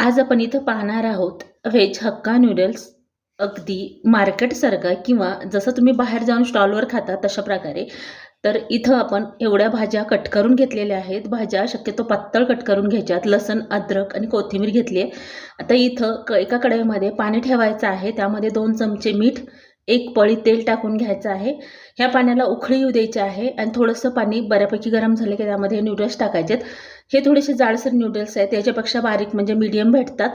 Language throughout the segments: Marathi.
आज आपण इथं पाहणार आहोत व्हेज हक्का नूडल्स. अगदी मार्केटसारखा किंवा जसं तुम्ही बाहेर जाऊन स्टॉलवर खाता तशा प्रकारे. तर इथं आपण एवढ्या भाज्या कट करून घेतलेल्या आहेत. भाज्या शक्यतो पातळ कट करून घ्यायच्यात. लसूण, अद्रक आणि कोथिंबीर घेतली आहे. आता इथं एका कढईमध्ये पाणी ठेवायचं आहे. त्यामध्ये 2 चमचे मीठ, 1 पळी तेल टाकून घ्यायचं आहे. ह्या पाण्याला उकळी येऊ द्यायची आहे आणि थोडंसं पाणी बऱ्यापैकी गरम झालं की त्यामध्ये नूडल्स टाकायचे. हे थोडेसे जाडसर नूडल्स आहेत. याच्यापेक्षा बारीक म्हणजे मीडियम भेटतात.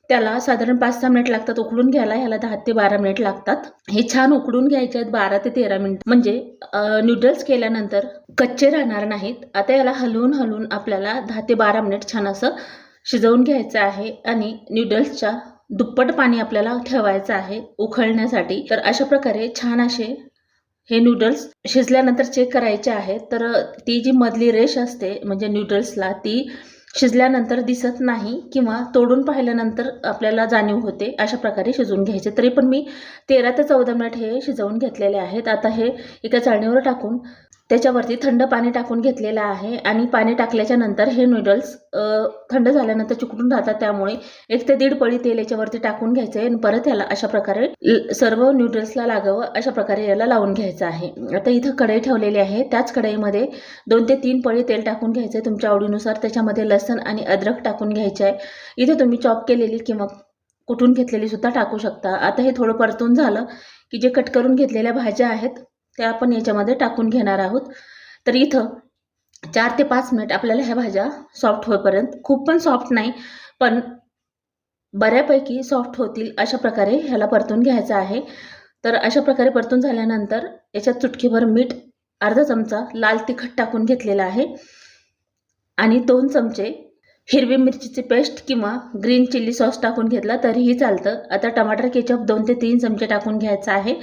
त्याला साधारण 5-6 मिनिट लागतात उकळून घ्यायला. ह्याला 10 ते 12 मिनिट लागतात. हे छान उकळून घ्यायचे आहेत 12 ते 13 मिनिट, म्हणजे नूडल्स केल्यानंतर कच्चे राहणार नाहीत. आता याला हलवून आपल्याला 10 ते 12 मिनिट छान असं शिजवून घ्यायचं आहे आणि नूडल्सच्या दुप्पट पाणी आपल्याला ठेवायचं आहे उकळण्यासाठी. तर अशा प्रकारे छान असे हे नूडल्स शिजल्यानंतर चेक करायचे आहेत. तर ती जी मधली रेष असते म्हणजे नूडल्सला, ती शिजल्यानंतर दिसत नाही किंवा तोडून पाहिल्यानंतर आपल्याला जाणीव होते. अशा प्रकारे शिजवून घ्यायचे. तरी पण मी 13 ते 14 मिनिट हे शिजवून घेतलेले आहेत. आता हे एका चाळणीवर टाकून त्याच्यावरती थंड पाणी टाकून घेतलेलं आहे आणि पाणी टाकल्याच्या नंतर हे नूडल्स थंड झाल्यानंतर चिकटून राहतात. त्यामुळे 1 ते 1.5 पळी तेल याच्यावरती टाकून घ्यायचं आहे आणि परत याला अशा प्रकारे सर्व नूडल्सला लागावं अशा प्रकारे याला लावून घ्यायचं आहे. आता इथं कढई ठेवलेली आहे. त्याच कढईमध्ये 2 ते 3 पळी तेल टाकून घ्यायचं आहे तुमच्या आवडीनुसार. त्याच्यामध्ये लसूण आणि अद्रक टाकून घ्यायचे आहे. इथे तुम्ही चॉप केलेली किंवा कुटून घेतलेली सुद्धा टाकू शकता. आता हे थोडं परतून झालं की जे कट करून घेतलेल्या भाज्या आहेत त्या आपण याच्यामध्ये टाकून घेणार आहोत. तर इथं 4 ते 5 मिनिट आपल्याला ह्या भाज्या सॉफ्ट होईपर्यंत, खूप पण सॉफ्ट नाही पण बऱ्यापैकी सॉफ्ट होतील अशा प्रकारे ह्याला परतून घ्यायचं आहे. तर अशा प्रकारे परतून झाल्यानंतर याच्यात चुटकीभर मीठ, अर्धा चमचा लाल तिखट टाकून घेतलेला आहे आणि 2 चमचे हिरवी मिरचीची पेस्ट किंवा ग्रीन चिल्ली सॉस टाकून घेतला तरीही चालतं. आता टमाटर केचप 2 ते 3 चमचे टाकून घ्यायचा आहे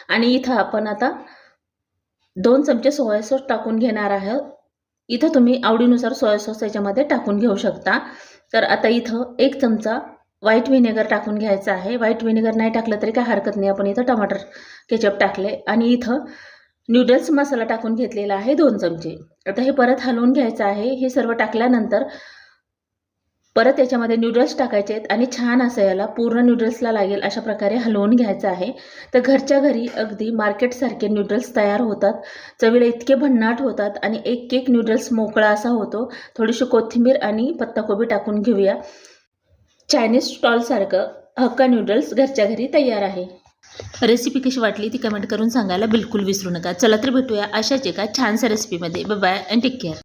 आणि इथं आपण आता 2 चमचे सोया सॉस टाकून घेणार आहोत. इथं तुम्ही आवडीनुसार सोया सॉस याच्यामध्ये टाकून घेऊ शकता. तर आता इथं 1 चमचा व्हाईट व्हिनेगर टाकून घ्यायचा आहे. व्हाईट व्हिनेगर नाही टाकलं तरी काय हरकत नाही. आपण इथं टमाटर केचप टाकले आणि इथं नूडल्स मसाला टाकून घेतलेला आहे 2 चमचे. आता हे परत हलवून घ्यायचं आहे. हे सर्व टाकल्यानंतर परत याच्यामध्ये नूडल्स टाकायचे आहेत आणि छान असं याला पूर्ण नूडल्सला लागेल अशा प्रकारे हलवून घ्यायचं आहे. तर घरच्या घरी अगदी मार्केटसारखे नूडल्स तयार होतात. चवीला इतके भन्नाट होतात आणि एक नूडल्स मोकळा असा होतो. थोडीशी कोथिंबीर आणि पत्ताकोबी टाकून घेऊया. चायनीज स्टॉलसारखं हक्का नूडल्स घरच्या घरी तयार आहे. रेसिपी कशी वाटली ती कमेंट करून सांगायला बिलकुल विसरू नका. चला तर भेटूया अशाच एका छानशा रेसिपीमध्ये. Bye bye and take care.